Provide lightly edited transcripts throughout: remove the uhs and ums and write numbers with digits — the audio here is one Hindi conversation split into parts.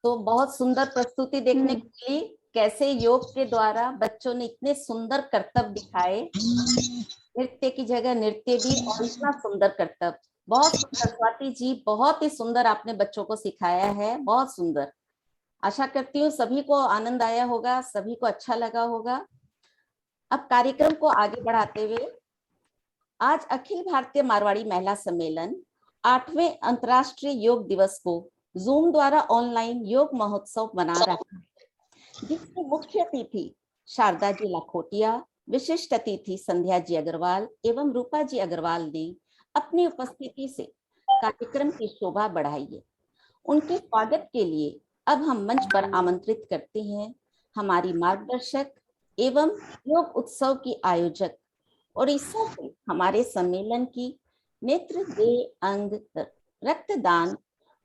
तो बहुत सुंदर प्रस्तुति देखने को मिली, कैसे योग के द्वारा बच्चों ने इतने सुंदर करतब दिखाए, नृत्य की जगह नृत्य भी, और इतना सुंदर करतब। बहुत सुंदर स्वाति जी, बहुत ही सुंदर आपने बच्चों को सिखाया है, बहुत सुंदर। आशा करती हूँ सभी को आनंद आया होगा, सभी को अच्छा लगा होगा। अब कार्यक्रम को आगे बढ़ाते हुए, आज अखिल भारतीय मारवाड़ी महिला सम्मेलन 8वें अंतर्राष्ट्रीय योग दिवस को जूम द्वारा ऑनलाइन योग महोत्सव मना रहा है, जिसकी मुख्य अतिथि शारदा जी लाखोटिया, विशिष्ट अतिथि संध्या जी अग्रवाल एवं रूपा जी अग्रवाल ने अपनी उपस्थिति से कार्यक्रम की शोभा बढ़ाई है। उनके स्वागत के लिए अब हम मंच पर आमंत्रित करते हैं हमारी मार्गदर्शक एवं योग उत्सव की आयोजक ओडिशा से हमारे सम्मेलन की नेत्र देह अंग रक्तदान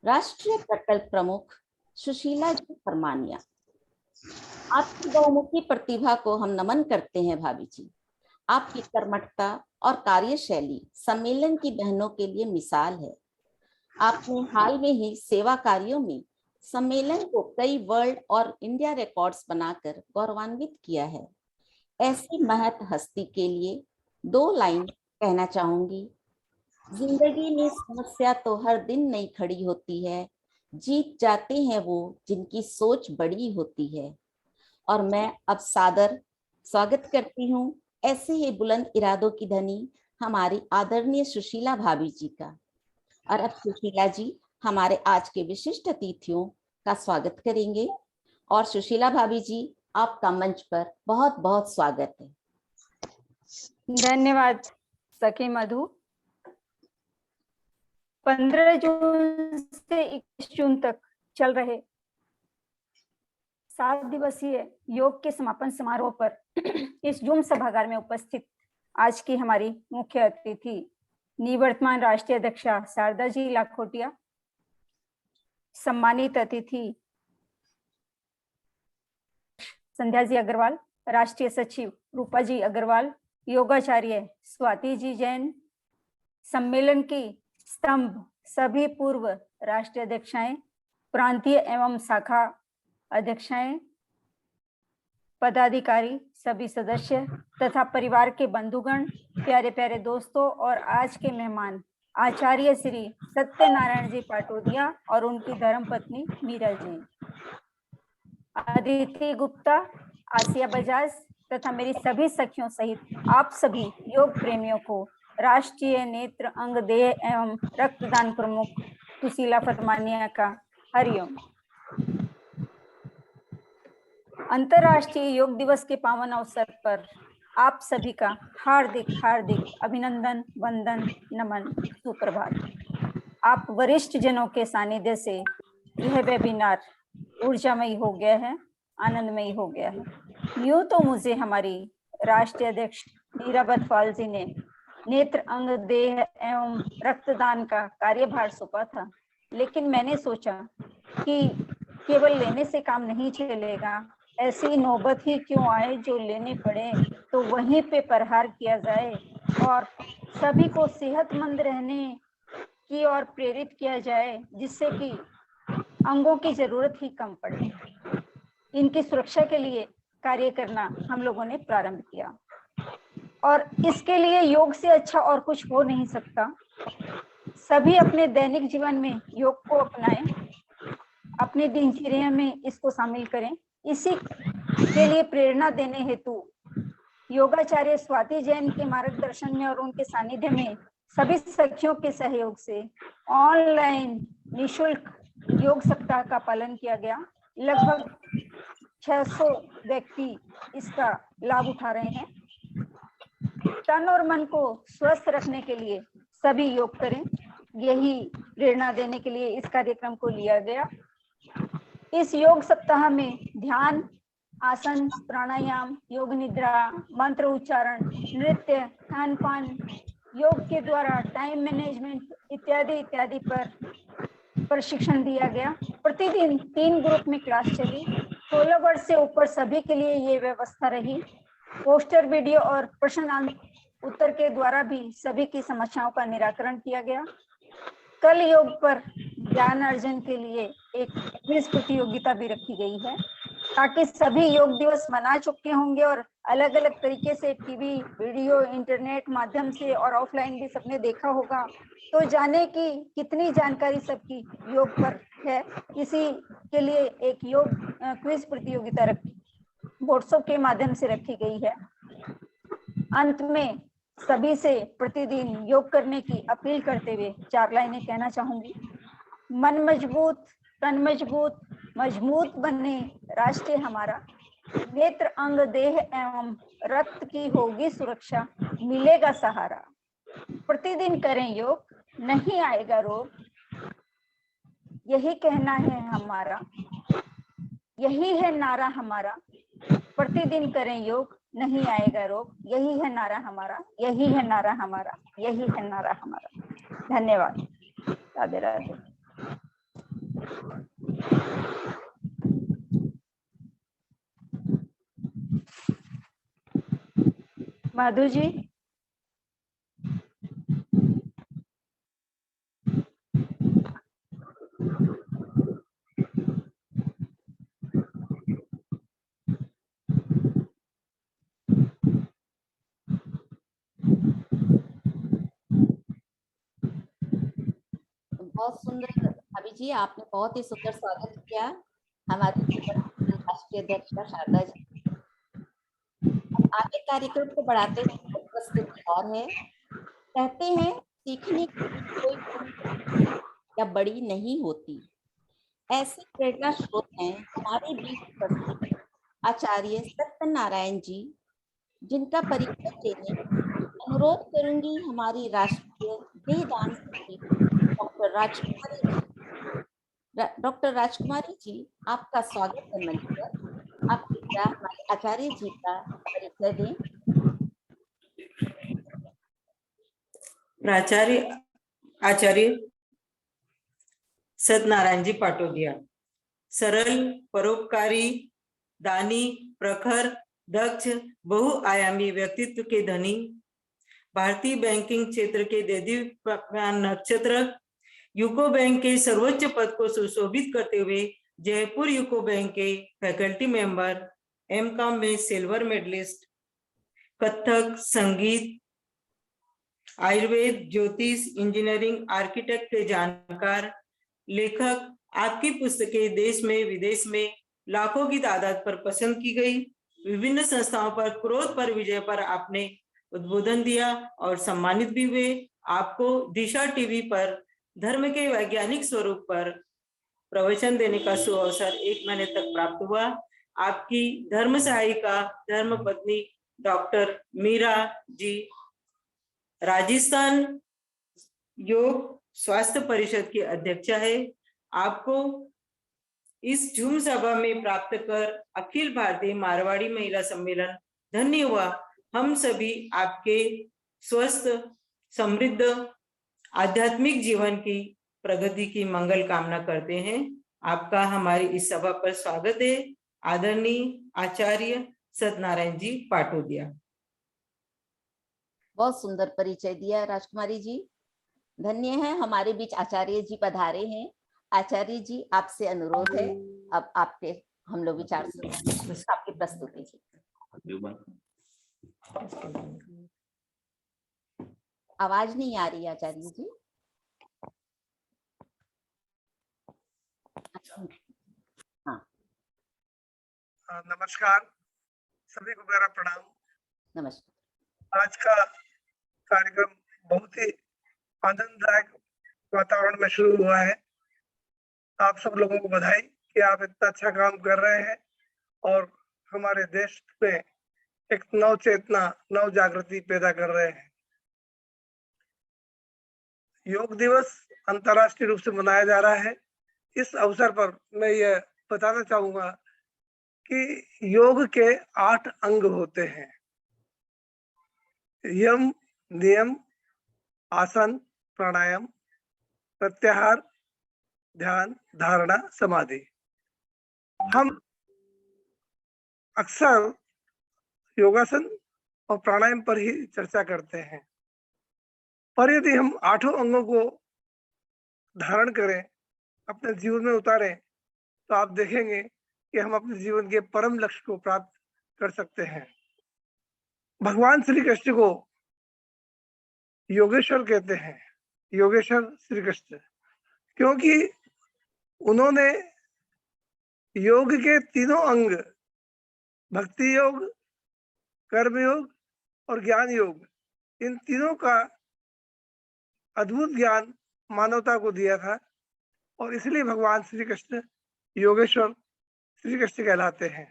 राष्ट्रीय प्रकल्प प्रमुख सुशीला जी फरमानिया। आपकी बहुमुखी प्रतिभा को हम नमन करते हैं भाभी जी। आपकी कर्मठता और कार्यशैली सम्मेलन की बहनों के लिए मिसाल है। आपने हाल में ही सेवा कार्यों में सम्मेलन को कई वर्ल्ड और इंडिया रिकॉर्ड्स बनाकर गौरवान्वित किया है। ऐसी महत हस्ती के लिए 2 लाइन कहना चाहूंगी। जिंदगी में समस्या तो हर दिन नई खड़ी होती है, जीत जाते हैं वो जिनकी सोच बड़ी होती है। और मैं अब सादर स्वागत करती हूँ ऐसे ही बुलंद इरादों की धनी हमारी आदरणीय सुशीला भाभी जी का। और अब सुशीला जी हमारे आज के विशिष्ट अतिथियों का स्वागत करेंगे। और सुशीला भाभी जी, आपका मंच पर बहुत बहुत स्वागत है। धन्यवाद सखी मधु। 15 जून से 21 जून तक चल रहे 7 दिवसीय योग के समापन समारोह पर इस जूम सभागार में उपस्थित आज की हमारी मुख्य अतिथि निवर्तमान राष्ट्रीय अध्यक्षा शारदा जी लाखोटिया, सम्मानित अतिथि संध्या जी अग्रवाल, राष्ट्रीय सचिव रूपा जी अग्रवाल, योगाचार्य स्वाति जी जैन, सम्मेलन की स्तंभ सभी पूर्व राष्ट्रीय अध्यक्षाएं, प्रांतीय एवं शाखा अध्यक्षाएं, पदाधिकारी, सभी सदस्य तथा परिवार के बंधुगण, प्यारे प्यारे दोस्तों और आज के मेहमान आचार्य श्री सत्यनारायण जी पाटोदिया और उनकी धर्मपत्नी मीरा जी, अदिति गुप्ता, आसिया बजाज तथा मेरी सभी सखियों सहित आप सभी योग प्रेमियों को राष्ट्रीय नेत्र अंग देह एवं रक्तदान प्रमुख सुशीला फरमानिया का हरिओम। अंतर्राष्ट्रीय योग दिवस के पावन अवसर पर आप सभी का हार्दिक हार्दिक अभिनंदन, वंदन, नमन, सुप्रभात। आप वरिष्ठ जनों के सानिध्य से यह वेबिनार ऊर्जामयी हो गया है, आनंदमयी हो गया है। यूं तो मुझे हमारी राष्ट्रीय अध्यक्ष मीरा बटवाल जी ने नेत्र अंग देह एवं रक्तदान का कार्यभार सौंपा था, लेकिन मैंने सोचा कि केवल लेने से काम नहीं चलेगा, ऐसी नौबत ही क्यों आए जो लेने पड़े, तो वहीं पे प्रहार किया जाए और सभी को सेहतमंद रहने की ओर प्रेरित किया जाए, जिससे कि अंगों की जरूरत ही कम पड़े। इनकी सुरक्षा के लिए कार्य करना हम लोगों ने प्रारंभ किया और इसके लिए योग से अच्छा और कुछ हो नहीं सकता। सभी अपने दैनिक जीवन में योग को अपनाएं, अपने दिनचर्या में इसको शामिल करें। इसी के लिए प्रेरणा देने हेतु योगाचार्य स्वाति जैन के मार्गदर्शन में और उनके सानिध्य में सभी सखियों के सहयोग से ऑनलाइन निःशुल्क योग सप्ताह का पालन किया गया। लगभग 600 व्यक्ति इसका लाभ उठा रहे हैं। तन और मन को स्वस्थ रखने के लिए सभी योग करें, यही प्रेरणा देने के लिए इस कार्यक्रम को लिया गया। इस योग सप्ताह में ध्यान, आसन, प्राणायाम, योग निद्रा, मंत्र उच्चारण, नृत्य, खान पान, योग के द्वारा टाइम मैनेजमेंट इत्यादि इत्यादि पर प्रशिक्षण दिया गया। प्रतिदिन 3 ग्रुप में क्लास चली। 16 वर्ष से ऊपर सभी के लिए ये व्यवस्था रही। पोस्टर, वीडियो और प्रश्न उत्तर के द्वारा भी सभी की समस्याओं का निराकरण किया गया। कल योग पर ज्ञान अर्जन के लिए एक क्विज प्रतियोगिता भी रखी गई है, ताकि सभी योग दिवस मना चुके होंगे और अलग अलग तरीके से टीवी, वीडियो, इंटरनेट माध्यम से और ऑफलाइन भी सबने देखा होगा, तो जाने की कितनी जानकारी सबकी योग पर है। इसी के लिए एक योग क्विज प्रतियोगिता व्हाट्सएप के माध्यम से रखी गई है। अंत में सभी से प्रतिदिन योग करने की अपील करते हुए 4 लाइनें कहना चाहूंगी। मन मजबूत, तन मजबूत, मजबूत बने राष्ट्र हमारा। नेत्र, अंग, देह एवं रक्त की होगी सुरक्षा, मिलेगा सहारा। प्रतिदिन करें योग, नहीं आएगा रोग। यही कहना है हमारा, यही है नारा हमारा। प्रतिदिन करें योग, नहीं आएगा रोग। यही है नारा हमारा, यही है नारा हमारा, यही है नारा हमारा। धन्यवाद। राधे राधे। माधु जी। बहुत सुंदर भाभी जी, आपने बहुत ही सुंदर स्वागत किया हमारे राष्ट्रीय अध्यक्ष शारदा जी। आगे कार्यक्रम को बढ़ाते हुए प्रस्तुति और है। कहते हैं सीखने की कोई उम्र या बड़ी नहीं होती। ऐसे प्रेरणा स्रोत हैं हमारे बीच उपस्थित आचार्य सत्यनारायण जी, जिनका परिचय देने अनुरोध करूंगी हमारी राष्ट्रीय देहदान सचिव डॉक्टर राजकुमारी जी। डॉक्टर राजकुमारी जी, आपका स्वागत है मंच पर। आप कृपया हमारे आचार्य जी का परिचय दें। आचार्य सत्यनारायण जी पाटोदिया सरल, परोपकारी, दानी, प्रखर, दक्ष, बहुआयामी व्यक्तित्व के धनी, भारतीय बैंकिंग क्षेत्र के देदीप्यमान नक्षत्र, यूको बैंक के सर्वोच्च पद को सुशोभित करते हुए जयपुर यूको बैंक के फैकल्टी मेंबर, एमकॉम में सिल्वर मेडलिस्ट, कथक, संगीत, आयुर्वेद, ज्योतिष, इंजीनियरिंग, आर्किटेक्ट के जानकार, लेखक। आपकी पुस्तकें देश में विदेश में लाखों की तादाद पर पसंद की गई। विभिन्न संस्थाओं पर क्रोध पर विजय पर आपने उद्बोधन दिया और सम्मानित भी हुए। आपको दिशा टीवी पर धर्म के वैज्ञानिक स्वरूप पर प्रवचन देने का सुअवसर 1 महीने तक प्राप्त हुआ। आपकी धर्म सहायिका, धर्म पत्नी डॉक्टर मीरा जी राजस्थान योग स्वास्थ्य परिषद की अध्यक्ष है। आपको इस झूम सभा में प्राप्त कर अखिल भारतीय मारवाड़ी महिला सम्मेलन धन्य हुआ। हम सभी आपके स्वस्थ, समृद्ध, आध्यात्मिक जीवन की प्रगति की मंगल कामना करते हैं। आपका हमारी इस सभा पर स्वागत है। आदरणीय आचार्य सत्यनारायण जी पाटोदिया। बहुत सुंदर परिचय दिया राजकुमारी जी, धन्य है। हमारे बीच आचार्य जी पधारे हैं। आचार्य जी, आपसे अनुरोध है, अब आपके हम लोग विचार सुनेंगे आपकी प्रस्तुति जी। आवाज नहीं आ रही आचार्य जी। हाँ, नमस्कार, सभी को मेरा प्रणाम। नमस्कार। आज का कार्यक्रम बहुत ही आनंददायक वातावरण में शुरू हुआ है। आप सब लोगों को बधाई कि आप इतना अच्छा काम कर रहे हैं और हमारे देश में एक नव चेतना, नव जागृति पैदा कर रहे हैं। योग दिवस अंतर्राष्ट्रीय रूप से मनाया जा रहा है। इस अवसर पर मैं यह बताना चाहूंगा कि योग के 8 अंग होते हैं। यम, नियम, आसन, प्राणायाम, प्रत्याहार, ध्यान, धारणा, समाधि। हम अक्सर योगासन और प्राणायाम पर ही चर्चा करते हैं, पर यदि हम 8 अंगों को धारण करें अपने जीवन में उतारें तो आप देखेंगे कि हम अपने जीवन के परम लक्ष्य को प्राप्त कर सकते हैं। भगवान श्री कृष्ण को योगेश्वर कहते हैं, योगेश्वर श्री कृष्ण, क्योंकि उन्होंने योग के तीनों अंग, भक्ति योग, कर्म योग और ज्ञान योग, इन तीनों का अद्भुत ज्ञान मानवता को दिया था और इसलिए भगवान श्री कृष्ण योगेश्वर श्री कृष्ण कहलाते हैं।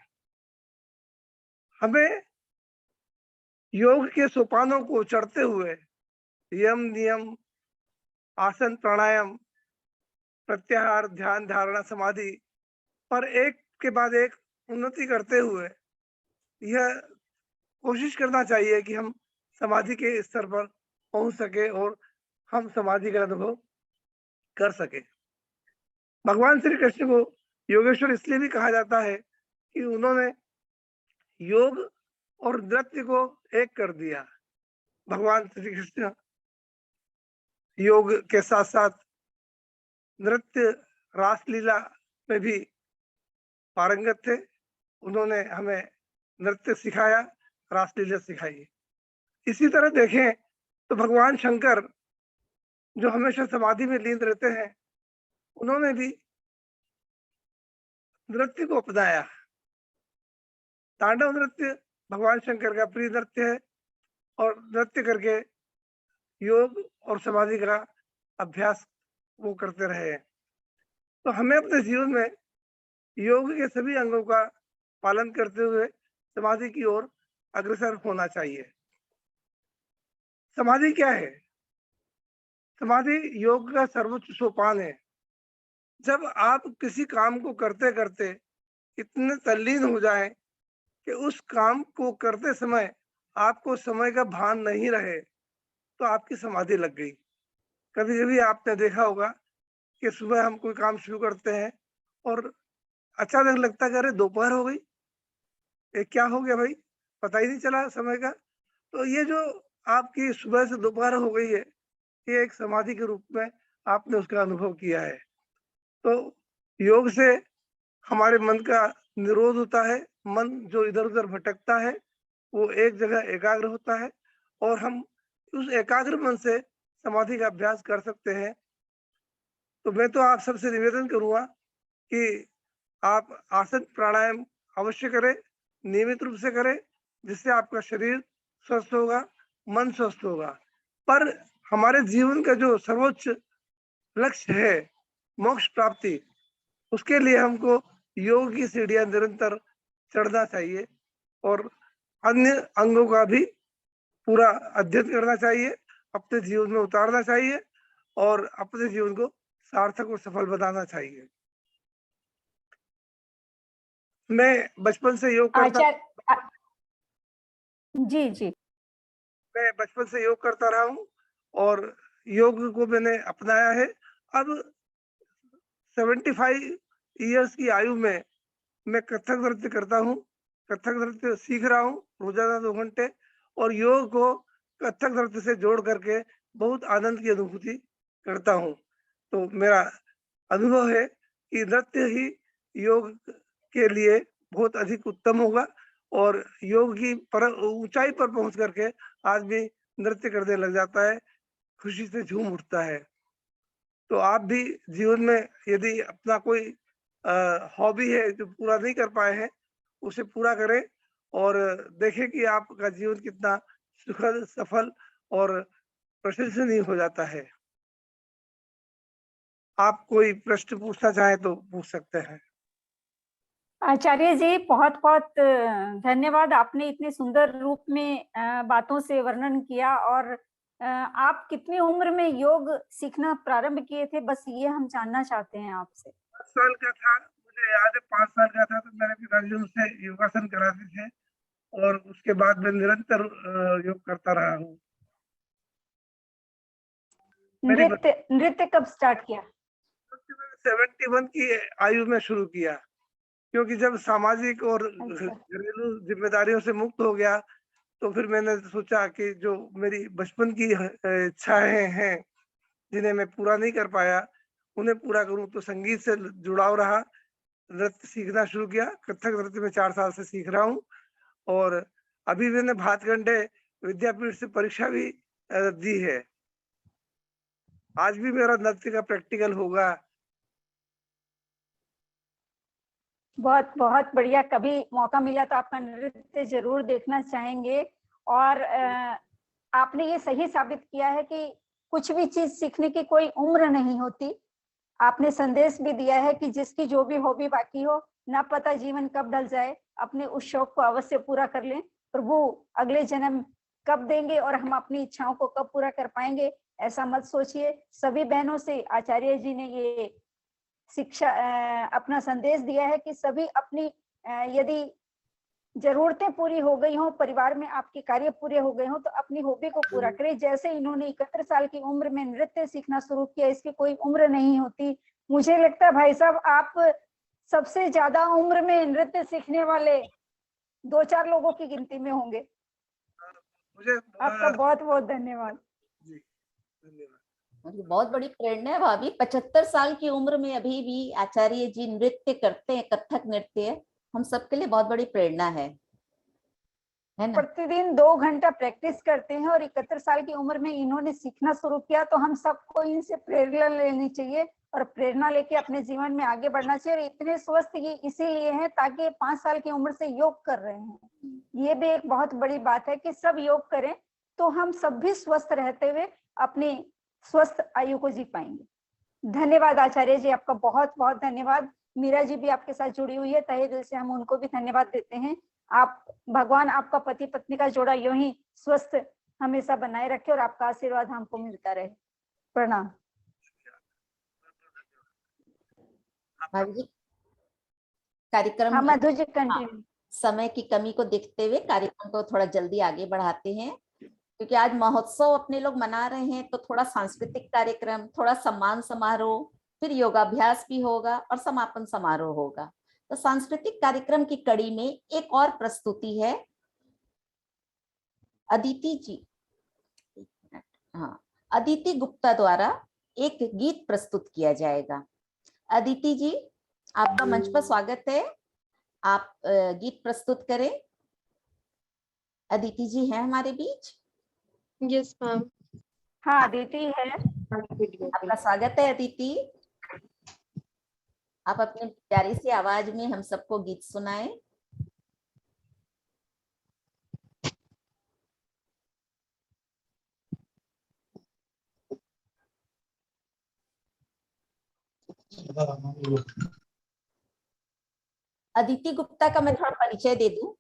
हमें योग के सोपानों को चढ़ते हुए यम, नियम, आसन, प्राणायाम, प्रत्याहार, ध्यान, धारणा, समाधि पर एक के बाद एक उन्नति करते हुए यह कोशिश करना चाहिए कि हम समाधि के स्तर पर पहुंच सके और हम समाधि का अनुभव कर सके। भगवान श्री कृष्ण को योगेश्वर इसलिए भी कहा जाता है कि उन्होंने योग और नृत्य को एक कर दिया। भगवान श्री कृष्ण योग के साथ साथ नृत्य, रासलीला में भी पारंगत थे। उन्होंने हमें नृत्य सिखाया, रासलीला सिखाई। इसी तरह देखें तो भगवान शंकर जो हमेशा समाधि में लीन रहते हैं, उन्होंने भी नृत्य को अपनाया। तांडव नृत्य भगवान शंकर का प्रिय नृत्य है और नृत्य करके योग और समाधि का अभ्यास वो करते रहे हैं। तो हमें अपने जीवन में योग के सभी अंगों का पालन करते हुए समाधि की ओर अग्रसर होना चाहिए। समाधि क्या है? समाधि योग का सर्वोच्च सोपान है। जब आप किसी काम को करते करते इतने तल्लीन हो जाएं कि उस काम को करते समय आपको समय का भान नहीं रहे, तो आपकी समाधि लग गई। कभी कभी आपने देखा होगा कि सुबह हम कोई काम शुरू करते हैं और अचानक लगता है कि अरे दोपहर हो गई, ये क्या हो गया भाई, पता ही नहीं चला समय का। तो ये जो आपकी सुबह से दोपहर हो गई है, ये एक समाधि के रूप में आपने उसका अनुभव किया है। तो योग से हमारे मन का निरोध होता है। मन जो इधर उधर भटकता है वो एक जगह एकाग्र होता है और हम उस एकाग्र मन से समाधि का अभ्यास कर सकते हैं। तो मैं तो आप सबसे निवेदन करूंगा कि आप आसन प्राणायाम अवश्य करें, नियमित रूप से करें, जिससे आपका शरीर स्वस्थ होगा, मन स्वस्थ होगा। पर हमारे जीवन का जो सर्वोच्च लक्ष्य है मोक्ष प्राप्ति, उसके लिए हमको योग की सीढ़ियां निरंतर चढ़ना चाहिए और अन्य अंगों का भी पूरा अध्ययन करना चाहिए, अपने जीवन में उतारना चाहिए और अपने जीवन को सार्थक और सफल बनाना चाहिए। मैं बचपन से योग करता जी मैं बचपन से योग करता रहा हूँ और योग को मैंने अपनाया है। अब 75 इयर्स की आयु में मैं कथक नृत्य करता हूँ, कथक नृत्य सीख रहा हूँ रोजाना 2 घंटे और योग को कथक नृत्य से जोड़ करके बहुत आनंद की अनुभूति करता हूँ। तो मेरा अनुभव है कि नृत्य ही योग के लिए बहुत अधिक उत्तम होगा और योग की ऊंचाई पर पहुंच करके आदमी नृत्य करने लग जाता है, खुशी से झूम उठता है। तो आप भी जीवन में यदि अपना कोई हॉबी है जो पूरा नहीं कर पाए हैं, उसे पूरा करें और देखें कि आपका जीवन कितना सुखद, सफल और प्रशंसनीय हो जाता है। आप कोई प्रश्न पूछना चाहें तो पूछ सकते हैं। आचार्य जी, बहुत बहुत धन्यवाद। आपने इतने सुंदर रूप में बातों से वर्णन किया और आप कितनी उम्र में योग सीखना प्रारंभ किए थे, बस ये हम जानना चाहते हैं आपसे। 5 साल का था, मुझे याद है 5 साल का था तो मेरे पिताजी मुझसे योगासन कराते थे और उसके बाद मैं निरंतर योग करता रहा हूँ। नृत्य कब स्टार्ट किया? 71 की आयु में शुरू किया, क्योंकि जब सामाजिक और घरेलू जिम्मेदारियों से मुक्त हो गया तो फिर मैंने सोचा कि जो मेरी बचपन की इच्छाएं हैं जिन्हें मैं पूरा नहीं कर पाया, उन्हें पूरा करूं। तो संगीत से जुड़ाव रहा, नृत्य सीखना शुरू किया। कथक नृत्य में 4 साल से सीख रहा हूँ और अभी मैंने भातखंडे विद्यापीठ से परीक्षा भी दी है। आज भी मेरा नृत्य का प्रैक्टिकल होगा। बहुत बहुत बढ़िया। कभी मौका मिला तो आपका नृत्य जरूर देखना चाहेंगे। और आपने ये सही साबित किया है कि कुछ भी चीज सीखने की कोई उम्र नहीं होती। आपने संदेश भी दिया है कि जिसकी जो भी हॉबी बाकी हो, ना पता जीवन कब ढल जाए, अपने उस शौक को अवश्य पूरा कर लें। प्रभु अगले जन्म कब देंगे और हम अपनी इच्छाओं को कब पूरा कर पाएंगे, ऐसा मत सोचिए। सभी बहनों से आचार्य जी ने ये शिक्षा अपना संदेश दिया है कि सभी अपनी यदि जरूरतें पूरी हो गई हो, परिवार में आपके कार्य पूरे हो गए हो, तो अपनी हॉबी को पूरा करें। जैसे इन्होंने 71 साल की उम्र में नृत्य सीखना शुरू किया, इसकी कोई उम्र नहीं होती। मुझे लगता है भाई साहब आप सबसे ज्यादा उम्र में नृत्य सीखने वाले 2-4 लोगों की गिनती में होंगे। मुझे आपका बहुत बहुत धन्यवाद। जी धन्यवाद। बहुत बड़ी प्रेरणा है भाभी। 75 साल की उम्र में अभी भी आचार्य जी नृत्य करते हैं, कथक नृत्य। हम सबके लिए बहुत बड़ी प्रेरणा है ना। प्रतिदिन 2 घंटा प्रैक्टिस करते हैं और 71 साल की उम्र में इन्होंने सीखना शुरू किया। तो हम सबको इनसे प्रेरणा लेनी चाहिए और प्रेरणा लेके अपने जीवन में आगे बढ़ना चाहिए। और इतने स्वस्थ ये इसीलिए हैं ताकि 5 साल की उम्र से योग कर रहे हैं। ये भी एक बहुत बड़ी बात है कि सब योग करें तो हम सब भी स्वस्थ रहते हुए अपनी स्वस्थ आयु को जी पाएंगे। धन्यवाद आचार्य जी, आपका बहुत बहुत धन्यवाद। मीरा जी भी आपके साथ जुड़ी हुई है, तहे दिल से हम उनको भी धन्यवाद देते हैं। आप भगवान आपका पति पत्नी का जोड़ा यूं ही स्वस्थ हमेशा बनाए रखे और आपका आशीर्वाद हमको मिलता रहे। प्रणाम। भाभी जी कार्यक्रम हाँ मधु जी हाँ, कंटिन्यू। समय की कमी को देखते हुए कार्यक्रम को थोड़ा जल्दी आगे बढ़ाते हैं, क्योंकि आज महोत्सव अपने लोग मना रहे हैं। तो थोड़ा सांस्कृतिक कार्यक्रम, थोड़ा सम्मान समारोह, फिर योगाभ्यास भी होगा और समापन समारोह होगा। तो सांस्कृतिक कार्यक्रम की कड़ी में एक और प्रस्तुति है अदिति जी, हाँ, अदिति गुप्ता द्वारा एक गीत प्रस्तुत किया जाएगा। अदिति जी आपका मंच पर स्वागत है, आप गीत प्रस्तुत करें। अदिति जी हैं हमारे बीच? Yes ma'am. हाँ अदिति है। आपका स्वागत है अदिति। आप अपने प्यारी सी आवाज में हम सबको गीत सुनाएं। अदिति गुप्ता का मैं थोड़ा परिचय दे दूं।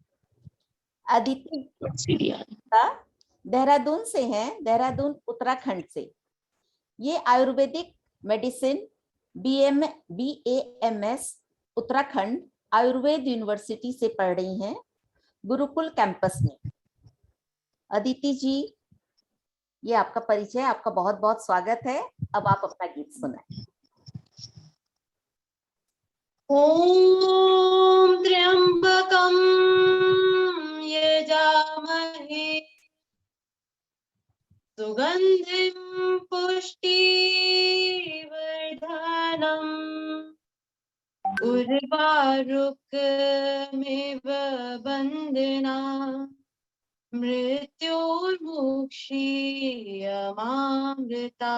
अदिति गुप्ता देहरादून से हैं, देहरादून उत्तराखंड से। ये Ayurvedic medicine BAMS Uttarakhand Ayurveda university से पढ़ रही हैं, गुरुकुल कैंपस में। अदिति जी ये आपका परिचय, आपका बहुत बहुत स्वागत है। अब आप अपना गीत सुनाएं। ओम त्र्यंबकम यजामहे सुगंधिं पुष्टिवर्धनम् उर्वारुकमिव बन्धना मृत्योर्मुक्षीयमामृता।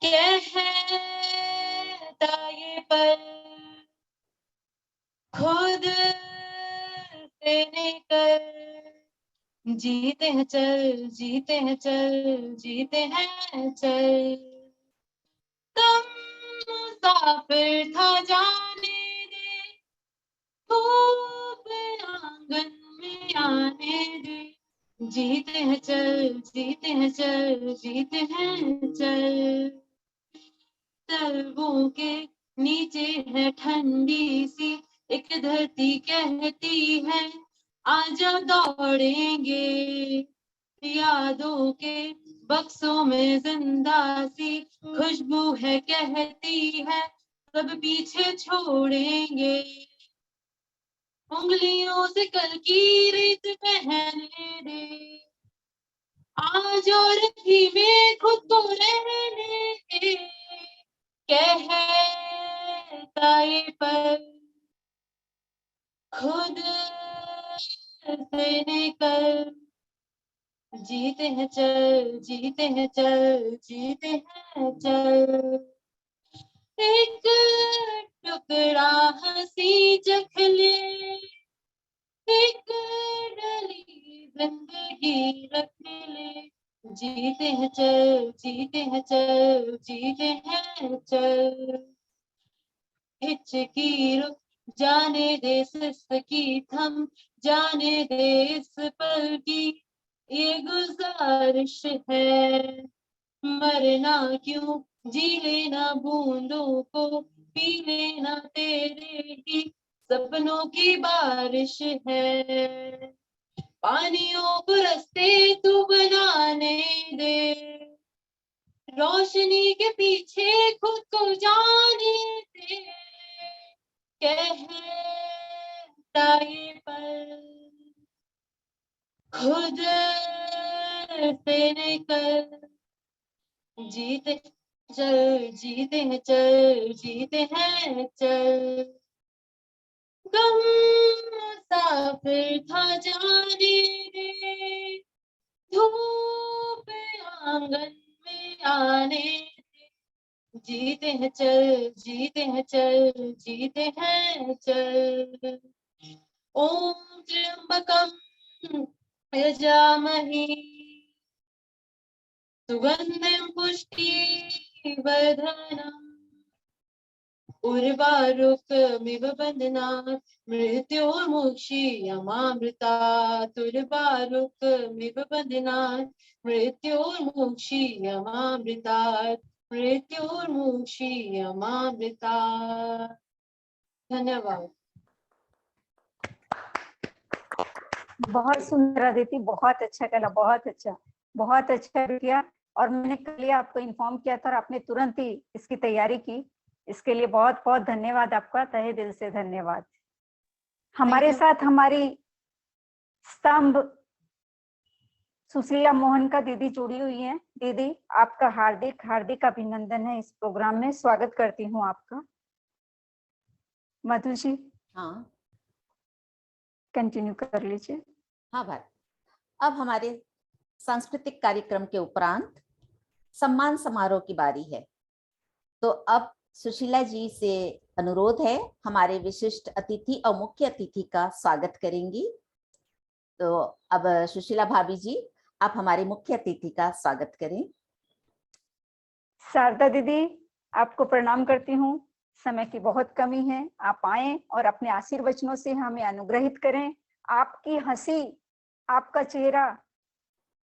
कहता ये पल खुद से निकल, जीते हैं चल, जीते हैं चल, जीते हैं चल। तुम मुसाफिर था जाने दे, धूप आंगन में आने दे। जीते हैं चल, जीते हैं चल, जीते हैं चल। तलवों के नीचे है ठंडी सी एक धरती, कहती है आजा दौड़ेंगे। यादों के बक्सों में जिंदा सी खुशबू है, कहती है सब पीछे छोड़ेंगे। उंगलियों से कल की रीत पहनने दे, आज और धीमे खुद को रहने दे, कहता ये पर खुद से निकल, जीते हैं चल, जीते हैं चल, जीते हैं चल। एक टुकड़ा हंसी चख ले, एक डली जिंदगी रख ले, जीते हैं चल, जीते हैं चल, जीते हैं चल। हिचकी रुक जाने दे, सिसकी थम जाने दे, इस पल की ये गुजारिश है। मरना क्यों, जी लेना बूंदों को, पी लेना तेरे ही सपनों की बारिश है। पानियों को रास्ते तू बनाने दे, रोशनी के पीछे खुद को जाने दे, कहता ये पल खुद से निकल, जीते चल, जीते हैं चल, जीते हैं चल। गम मुसाफिर था जाने दे, धूप आंगन में आने दे, जीते हैं चल, जीते हैं चल, जीते हैं चल। ओम त्र्यंबकम यजामहे, सुगंधिं पुष्टिवर्धनम्, उर्वारुकमिव बन्धनात् मृत्योर्मुक्षीयमामृतात्, उर्वारुकमिव बन्धनात् मृत्योर्मुक्षीयमामृतात्, मृत्योर्मुक्षीयमामृतात्। धन्यवाद। बहुत सुंदर अदिति, बहुत अच्छा कला, बहुत अच्छा किया। और मैंने कल ही आपको इन्फॉर्म किया था और आपने तुरंत ही इसकी तैयारी की, इसके लिए बहुत बहुत धन्यवाद आपका, तहे दिल से धन्यवाद। हमारे साथ हमारी स्तंभ सुशीला मोहन का दीदी जुड़ी हुई है। दीदी, आपका हार्दिक हार्दिक अभिनंदन है इस प्रोग्राम में, स्वागत करती हूँ आपका। मधु जी, हाँ कंटिन्यू कर लीजिए। हाँ भारत, अब हमारे सांस्कृतिक कार्यक्रम के उपरांत सम्मान समारोह की बारी है। तो अब सुशीला जी से अनुरोध है, हमारे विशिष्ट अतिथि और मुख्य अतिथि का स्वागत करेंगी। तो अब सुशीला भाभी जी, आप हमारे मुख्य अतिथि का स्वागत करें। शारदा दीदी, आपको प्रणाम करती हूँ। समय की बहुत कमी है, आप आए और अपने आशीर्वचनों से हमें अनुग्रहित करें। आपकी हंसी, आपका चेहरा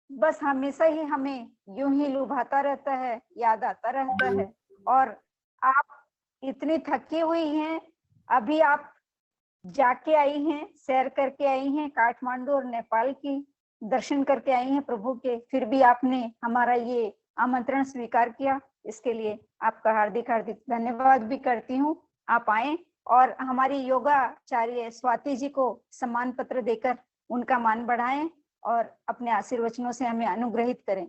बस हमेशा ही हमें यूं ही लुभाता रहता है, याद आता रहता है। और आप इतनी थकी हुई हैं, अभी आप जाके आई हैं, सैर करके आई हैं, काठमांडू और नेपाल की दर्शन करके आई हैं प्रभु के, फिर भी आपने हमारा ये आमंत्रण स्वीकार किया, इसके लिए आपका हार्दिक हार्दिक धन्यवाद भी करती हूँ। आप आए और हमारी योगाचार्य स्वाति जी को सम्मान पत्र देकर उनका मान बढ़ाएं और अपने आशीर्वचनों से हमें अनुग्रहित करें।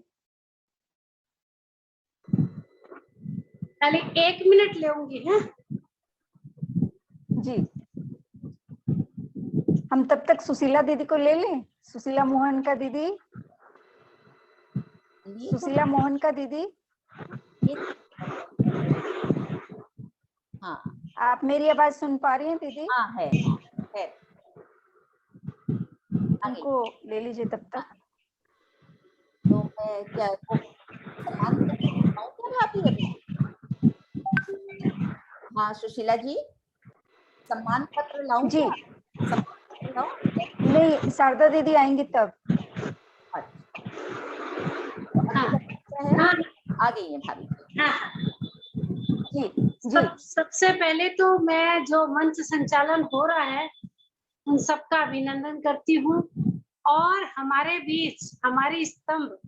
खाली 1 मिनट लेंगी है जी। हम तब तक सुशीला दीदी को ले लें। सुशीला मोहन का दीदी, सुशीला मोहन का दीदी, हाँ, आप मेरी आवाज सुन पा रही हैं दीदी? हाँ है। उनको ले लीजिए तब तक। तो मैं क्या सम्मान पत्र अभी? हाँ सुशीला जी, सम्मान पत्र लाऊं जी। क्या? नहीं, शारदा दीदी आएंगी तब। हाँ, आ गई है भाभी। जी जी। सबसे पहले तो मैं जो मंच संचालन हो रहा है उन सबका अभिनंदन करती हूँ, और हमारे बीच हमारी स्तंभ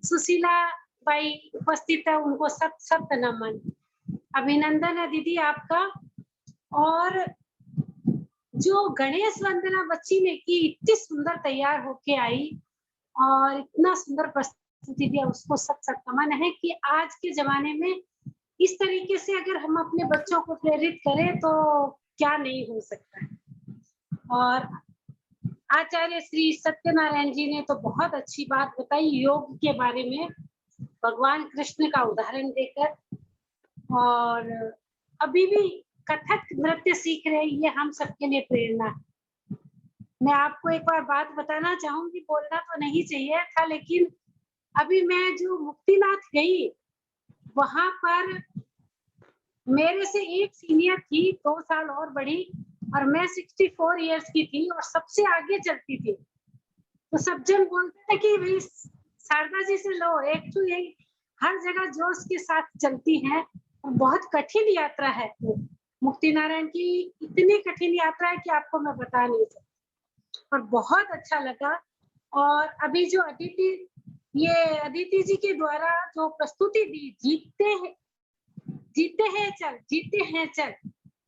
सुशीला बाई उपस्थित है, उनको सत नमन, अभिनंदन है दीदी आपका। और जो गणेश वंदना बच्ची ने की, इतनी सुंदर तैयार होके आई, और इतना सुंदर प्रस्तुति दिया, उसको सत सत नमन है कि आज के जमाने में इस तरीके से अगर हम अपने बच्चों को प्रेरित करें तो क्या नहीं हो सकता है। और आचार्य श्री सत्यनारायण जी ने तो बहुत अच्छी बात बताई योग के बारे में, भगवान कृष्ण का उदाहरण देकर। और अभी भी कथक नृत्य सीख रहे, ये हम सबके लिए प्रेरणा है। मैं आपको एक बार बात बताना चाहूंगी, बोलना तो नहीं चाहिए था, लेकिन अभी मैं जो मुक्तिनाथ गई, वहां पर मेरे से एक सीनियर थी, 2 साल और बड़ी, और मैं 64 इयर्स की थी और सबसे आगे चलती थी। तो सब जन बोलते थे कि भाई शारदा जी से लो, एक तो यही हर जगह जोश के साथ चलती हैं। और बहुत कठिन यात्रा है मुक्ति नारायण की, इतनी कठिन यात्रा है कि आपको मैं बता नहीं सकती। और बहुत अच्छा लगा। और अभी जो अदिति जी के द्वारा जो प्रस्तुति दी, जीते हैं चल,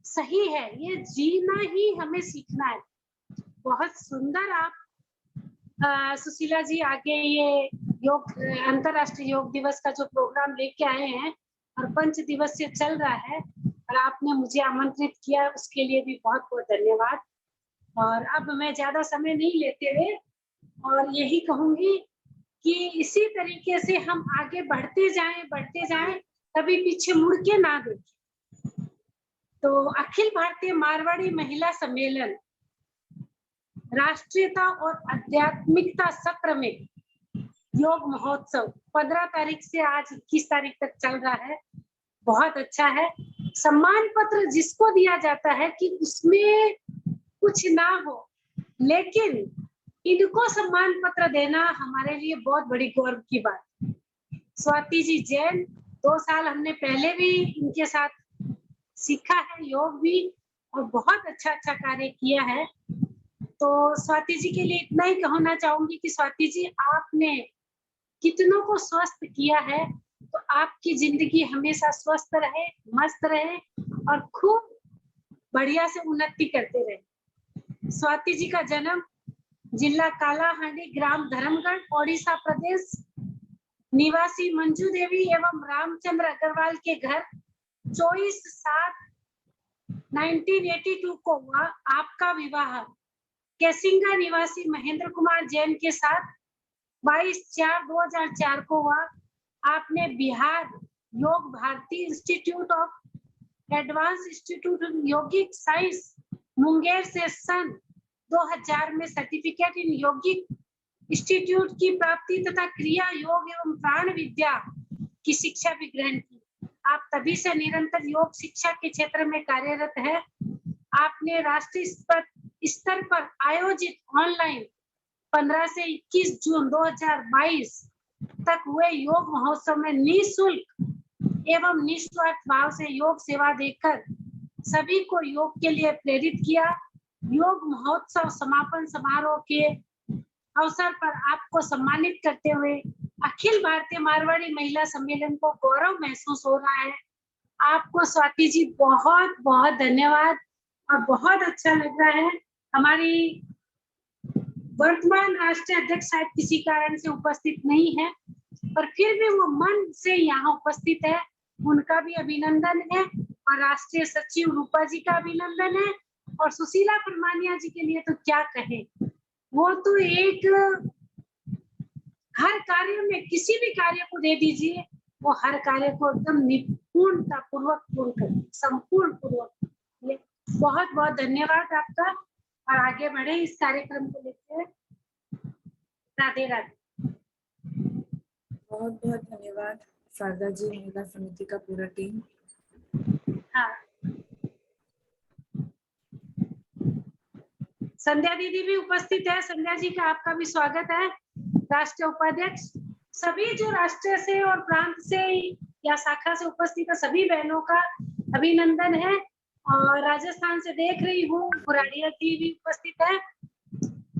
सही है, ये जीना ही हमें सीखना है। बहुत सुंदर आप सुशीला जी आगे ये योग अंतरराष्ट्रीय योग दिवस का जो प्रोग्राम लेके आए हैं और 5 दिवसीय चल रहा है, और आपने मुझे आमंत्रित किया, उसके लिए भी बहुत बहुत धन्यवाद। और अब मैं ज्यादा समय नहीं लेते हुए और यही कहूंगी कि इसी तरीके से हम आगे बढ़ते जाएं, कभी पीछे मुड़ के ना देखें। तो अखिल भारतीय मारवाड़ी महिला सम्मेलन राष्ट्रीयता और आध्यात्मिकता सत्र में योग महोत्सव 15 तारीख से आज 21 तारीख तक चल रहा है। बहुत अच्छा है। सम्मान पत्र जिसको दिया जाता है कि उसमें कुछ ना हो, लेकिन इनको सम्मान पत्र देना हमारे लिए बहुत बड़ी गौरव की बात है। स्वाति जी जैन, 2 साल हमने पहले भी इनके साथ सीखा है योग भी, और बहुत अच्छा कार्य किया है। तो स्वाति जी के लिए इतना ही कहना चाहूंगी कि स्वाति जी, आपने कितनों को स्वस्थ किया है, तो आपकी जिंदगी हमेशा स्वस्थ रहे, मस्त रहे और खूब बढ़िया से उन्नति करते रहे। स्वाति जी का जन्म जिला कालाहांडी, ग्राम धर्मगढ़, ओडिशा प्रदेश निवासी मंजू देवी एवं रामचंद्र अग्रवाल के घर 24/7/1982 को हुआ। आपका विवाह केसिंगा निवासी महेंद्र कुमार जैन के साथ 22/4/2004 को हुआ। आपने Bihar Yoga Bharati institute of advance institute of yogic science Munger से सन 2000 में सर्टिफिकेट इन योगिक इंस्टीट्यूट की प्राप्ति तथा क्रिया योग एवं प्राण विद्या की शिक्षा भी ग्रहण की। आप तभी से निरंतर योग शिक्षा के क्षेत्र में कार्यरत है। आपने राष्ट्रीय स्तर पर आयोजित ऑनलाइन 15 से 21 जून 2022 तक हुए योग महोत्सव में निःशुल्क एवं निस्वार्थ भाव से योग सेवा देकर सभी को योग के लिए प्रेरित किया। योग महोत्सव समापन समारोह के अवसर पर आपको सम्मानित करते हुए अखिल भारतीय मारवाड़ी महिला सम्मेलन को गौरव महसूस हो रहा है। आपको स्वाति जी बहुत बहुत धन्यवाद, और बहुत अच्छा लग रहा है। हमारी वर्तमान राष्ट्रीय अध्यक्ष शायद किसी कारण से उपस्थित नहीं है, पर फिर भी वो मन से यहाँ उपस्थित है, उनका भी अभिनंदन है। और राष्ट्रीय सचिव रूपा जी का अभिनंदन है। और सुशीला परमानिया जी के लिए तो क्या कहें, वो तो एक हर कार्य में किसी भी कार्य को दे दीजिए, वो हर कार्य को एकदम निपुणता पूर्वक पूर्ण कर, संपूर्ण पूर्वक। बहुत बहुत धन्यवाद आपका, और आगे बढ़े इस कार्यक्रम को लेकर। राधे राधे। बहुत बहुत धन्यवाद शारदा जी, महिला समिति का पूरा टीम। हाँ, संध्या दीदी भी उपस्थित है। संध्या जी का आपका भी स्वागत है। राष्ट्रीय उपाध्यक्ष, सभी जो राष्ट्र से और प्रांत से या शाखा से उपस्थित है, सभी बहनों का अभिनंदन है। और राजस्थान से देख रही हूँ बुराड़िया जी भी उपस्थित है,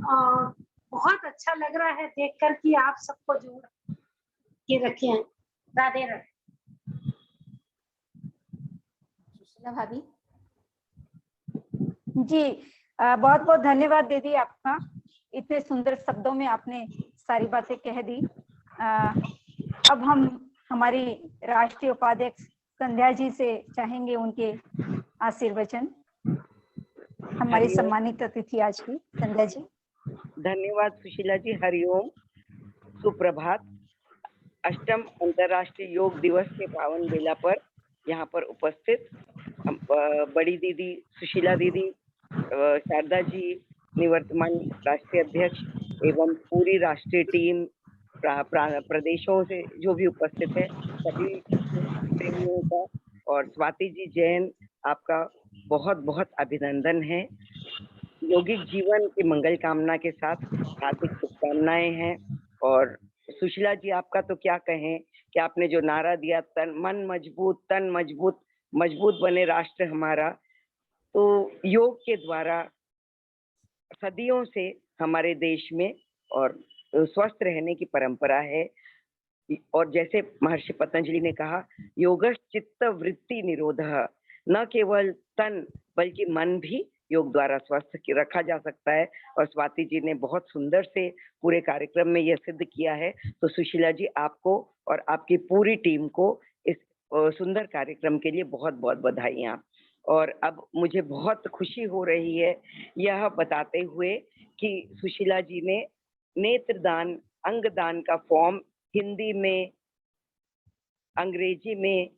और बहुत अच्छा लग रहा है देखकर कि आप सबको जोड़ के रखे हैं। राधे राधे। सुशीला भाभी जी, बहुत बहुत धन्यवाद दीदी आपका। इतने सुंदर शब्दों में आपने सारी बातें कह दी। अब हम हमारी राष्ट्रीय उपाध्यक्ष संध्या जी से चाहेंगे उनके आशीर्वचन। हमारी सम्मानित अतिथि आज की संध्या जी। धन्यवाद सुशीला जी। हरिओम, सुप्रभात। अष्टम अंतर्राष्ट्रीय योग दिवस के पावन बेला पर यहाँ पर उपस्थित बड़ी दीदी सुशीला दीदी, शारदा जी, निवर्तमान राष्ट्रीय अध्यक्ष एवं पूरी राष्ट्रीय टीम, प्रदेशों से जो भी उपस्थित है सभी प्रेमियों का, और स्वाति जी जैन, आपका बहुत बहुत अभिनंदन है। यौगिक जीवन की मंगल कामना के साथ हार्दिक शुभकामनाएं हैं। और सुशीला जी, आपका तो क्या कहें कि आपने जो नारा दिया, तन मजबूत, मजबूत बने राष्ट्र हमारा, तो योग के द्वारा सदियों से हमारे देश में और स्वस्थ रहने की परंपरा है। और जैसे महर्षि पतंजलि ने कहा, योगश्च चित्त वृत्ति निरोधः, न केवल तन बल्कि मन भी योग द्वारा स्वस्थ रखा जा सकता है। और स्वाति जी ने बहुत सुंदर से पूरे कार्यक्रम में यह सिद्ध किया है। तो सुशीला जी, आपको और आपकी पूरी टीम को इस सुंदर कार्यक्रम के लिए बहुत बहुत बधाइयाँ। और अब मुझे बहुत खुशी हो रही है यह बताते हुए कि सुशीला जी ने नेत्रदान, अंगदान का फॉर्म हिंदी में, अंग्रेजी में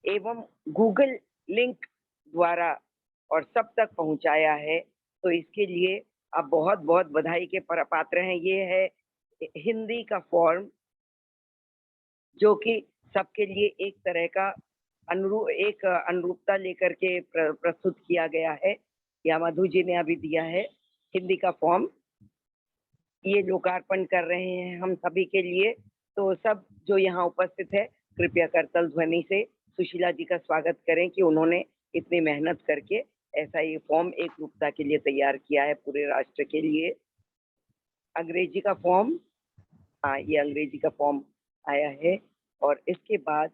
एवं गूगल लिंक द्वारा और सब तक पहुंचाया है। तो इसके लिए आप बहुत बहुत बधाई के पात्र हैं। ये है हिंदी का फॉर्म, जो कि सबके लिए एक तरह का अनुरूपता लेकर के प्रस्तुत किया गया है। या मधु जी ने अभी दिया है हिंदी का फॉर्म, ये लोकार्पण कर रहे हैं हम सभी के लिए। तो सब जो यहाँ उपस्थित है, कृपया करतल ध्वनि से सुशीला जी का स्वागत करें कि उन्होंने इतनी मेहनत करके ऐसा ये फॉर्म एक रूपता के लिए तैयार किया है पूरे राष्ट्र के लिए। अंग्रेजी का फॉर्म, ये अंग्रेजी का फॉर्म आया है। और इसके बाद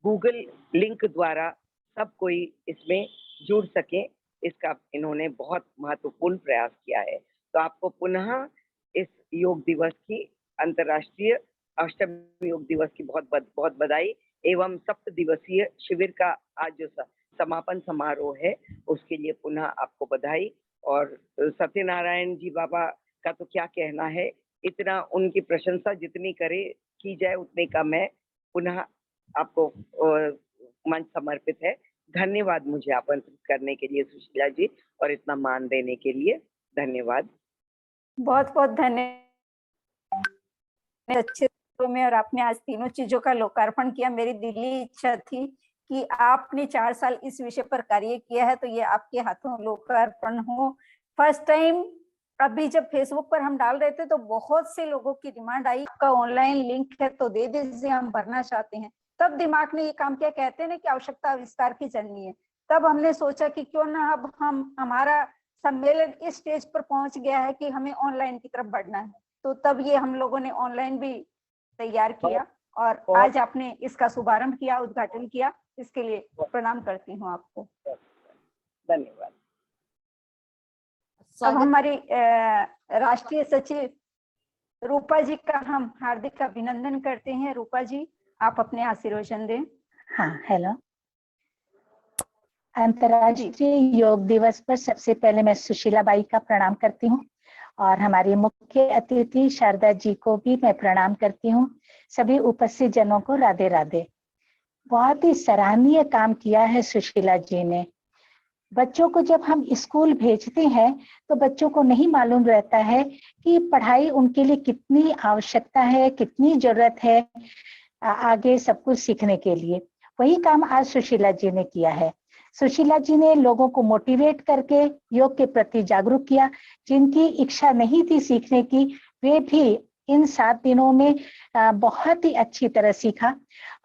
गूगल लिंक द्वारा सब कोई इसमें जुड़ सके, इसका इन्होंने बहुत महत्वपूर्ण प्रयास किया है। तो आपको पुनः इस योग दिवस की, अंतर्राष्ट्रीय अष्टम योग दिवस की बहुत बहुत बधाई एवं 7 दिवसीय शिविर का आज जो समापन समारोह है उसके लिए पुनः आपको बधाई। और सत्यनारायण जी बाबा का तो क्या कहना है, इतना उनकी प्रशंसा जितनी की जाए उतनी कम है। पुनः आपको मंच समर्पित है। धन्यवाद मुझे आमंत्रित करने के लिए सुशीला जी, और इतना मान देने के लिए धन्यवाद। बहुत बहुत धन्यवाद। अच्छे में, और आपने आज तीनों चीजों का लोकार्पण किया। मेरी दिली इच्छा थी कि आपने 4 साल इस विषय पर कार्य किया है, तो ये आपके हाथों लोकार्पण हो। फर्स्ट टाइम अभी जब फेसबुक पर हम डाल रहे थे तो बहुत से लोगों की डिमांड आई, आपका ऑनलाइन लिंक है तो दे दीजिए, हम भरना चाहते हैं। तब दिमाग ने ये काम किया, कहते हैं ना कि आवश्यकता विस्तार की चलनी है। तब हमने सोचा कि क्यों ना अब हमारा सम्मेलन इस स्टेज पर पहुंच गया है कि हमें ऑनलाइन की तरफ बढ़ना है। तो तब ये हम लोगों ने ऑनलाइन भी तैयार किया, और आज आपने इसका शुभारंभ किया, उद्घाटन किया, इसके लिए प्रणाम करती हूँ आपको। धन्यवाद। अब हमारी राष्ट्रीय सचिव रूपा जी का हम हार्दिक अभिनंदन करते हैं। रूपा जी, आप अपने आशीर्वचन दें। हाँ, हेलो। अंतर्राष्ट्रीय योग दिवस पर सबसे पहले मैं सुशीला बाई का प्रणाम करती हूँ, और हमारी मुख्य अतिथि शारदा जी को भी मैं प्रणाम करती हूँ। सभी उपस्थित जनों को राधे राधे। बहुत ही सराहनीय काम किया है सुशीला जी ने। बच्चों को जब हम स्कूल भेजते हैं तो बच्चों को नहीं मालूम रहता है कि पढ़ाई उनके लिए कितनी आवश्यकता है, कितनी जरूरत है आगे सब कुछ सीखने के लिए। वही काम आज सुशीला जी ने किया है। सुशीला जी ने लोगों को मोटिवेट करके योग के प्रति जागरूक किया। जिनकी इच्छा नहीं थी सीखने की, वे भी इन 7 दिनों में बहुत ही अच्छी तरह सीखा।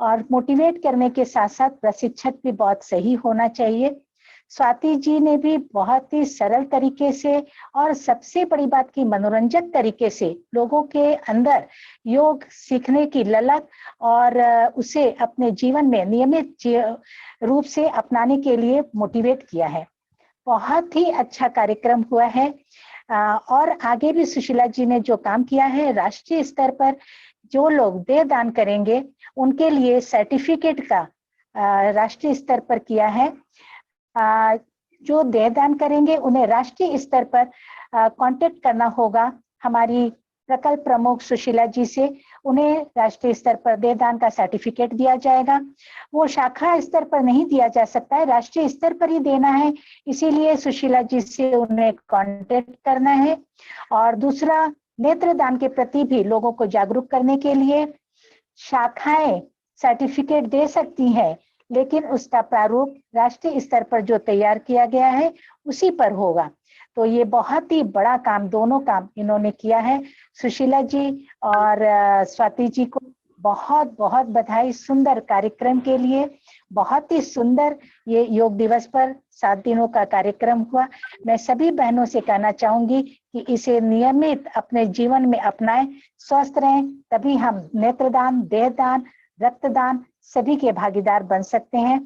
और मोटिवेट करने के साथ साथ प्रशिक्षक भी बहुत सही होना चाहिए। स्वाति जी ने भी बहुत ही सरल तरीके से और सबसे बड़ी बात की मनोरंजक तरीके से लोगों के अंदर योग सीखने की ललक और उसे अपने जीवन में नियमित रूप से अपनाने के लिए मोटिवेट किया है। बहुत ही अच्छा कार्यक्रम हुआ है। और आगे भी सुशीला जी ने जो काम किया है, राष्ट्रीय स्तर पर जो लोग देह दान करेंगे उनके लिए सर्टिफिकेट का राष्ट्रीय स्तर पर किया है। जो देह दान करेंगे उन्हें राष्ट्रीय स्तर पर कांटेक्ट करना होगा हमारी प्रकल्प प्रमुख सुशीला जी से। उन्हें राष्ट्रीय स्तर पर देह दान का सर्टिफिकेट दिया जाएगा। वो शाखा स्तर पर नहीं दिया जा सकता है, राष्ट्रीय स्तर पर ही देना है, इसीलिए सुशीला जी से उन्हें कांटेक्ट करना है। और दूसरा, नेत्रदान के प्रति भी लोगों को जागरूक करने के लिए शाखाएं सर्टिफिकेट दे सकती हैं, लेकिन उसका प्रारूप राष्ट्रीय स्तर पर जो तैयार किया गया है उसी पर होगा। तो ये बहुत ही बड़ा काम, दोनों काम इन्होंने किया है। सुशीला जी और स्वाति जी को बहुत बहुत बधाई सुंदर कार्यक्रम के लिए। बहुत ही सुंदर ये योग दिवस पर 7 दिनों का कार्यक्रम हुआ। मैं सभी बहनों से कहना चाहूंगी कि इसे नियमित अपने जीवन में अपनाएं, स्वस्थ रहें, तभी हम नेत्रदान, देहदान, रक्तदान सभी के भागीदार बन सकते हैं।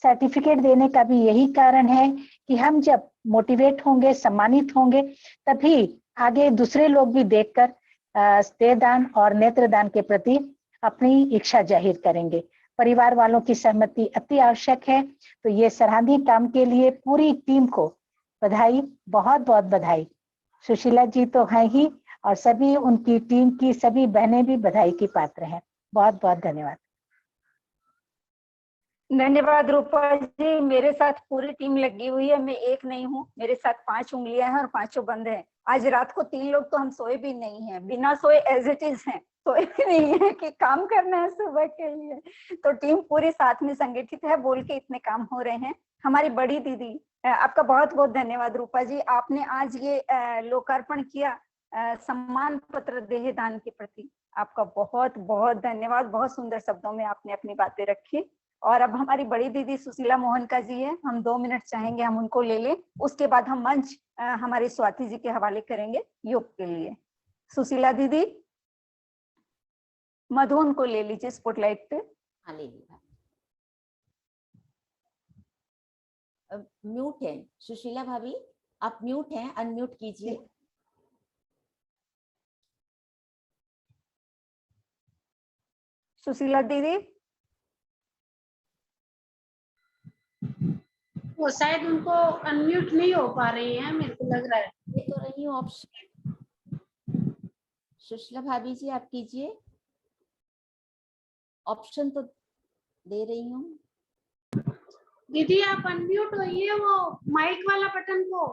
सर्टिफिकेट देने का भी यही कारण है कि हम जब मोटिवेट होंगे, सम्मानित होंगे, तभी आगे दूसरे लोग भी देखकर देहदान और नेत्रदान के प्रति अपनी इच्छा जाहिर करेंगे। परिवार वालों की सहमति अति आवश्यक है। तो ये सराहनीय काम के लिए पूरी टीम को बधाई, बहुत बहुत बधाई। सुशीला जी तो है ही, और सभी उनकी टीम की सभी बहनें भी बधाई की पात्र हैं। बहुत बहुत धन्यवाद। धन्यवाद रूपा जी। मेरे साथ पूरी टीम लगी हुई है, मैं एक नहीं हूँ, मेरे साथ 5 उंगलियां हैं और 5 बंद हैं। आज रात को 3 लोग तो हम सोए भी नहीं हैं, बिना सोए एज इट इज हैं, सोए भी नहीं है कि काम करना है सुबह के लिए। तो टीम पूरी साथ में संगठित है, बोल के इतने काम हो रहे हैं। हमारी बड़ी दीदी, आपका बहुत बहुत धन्यवाद रूपा जी। आपने आज ये लोकार्पण किया सम्मान पत्र देहदान के प्रति, आपका बहुत बहुत धन्यवाद। बहुत सुंदर शब्दों में आपने अपनी बातें रखी। और अब हमारी बड़ी दीदी सुशीला मोहन का जी है, हम 2 मिनट चाहेंगे हम उनको ले लें, उसके बाद हम मंच हमारी स्वाति जी के हवाले करेंगे योग के लिए। सुशीला दीदी, मधु उनको ले लीजिए स्पॉटलाइट पे। हाँ, ले लीजिए। म्यूट है सुशीला भाभी, आप म्यूट हैं, अनम्यूट कीजिए। सुशीला दीदी, वो शायद उनको अनम्यूट नहीं हो पा रही हैं, मेरे को लग रहा है। ये तो रही हूँ ऑप्शन। सुशीला भाभी जी आप कीजिए, ऑप्शन तो दे रही हूँ। दीदी आप अनम्यूट होइए, वो माइक वाला बटन को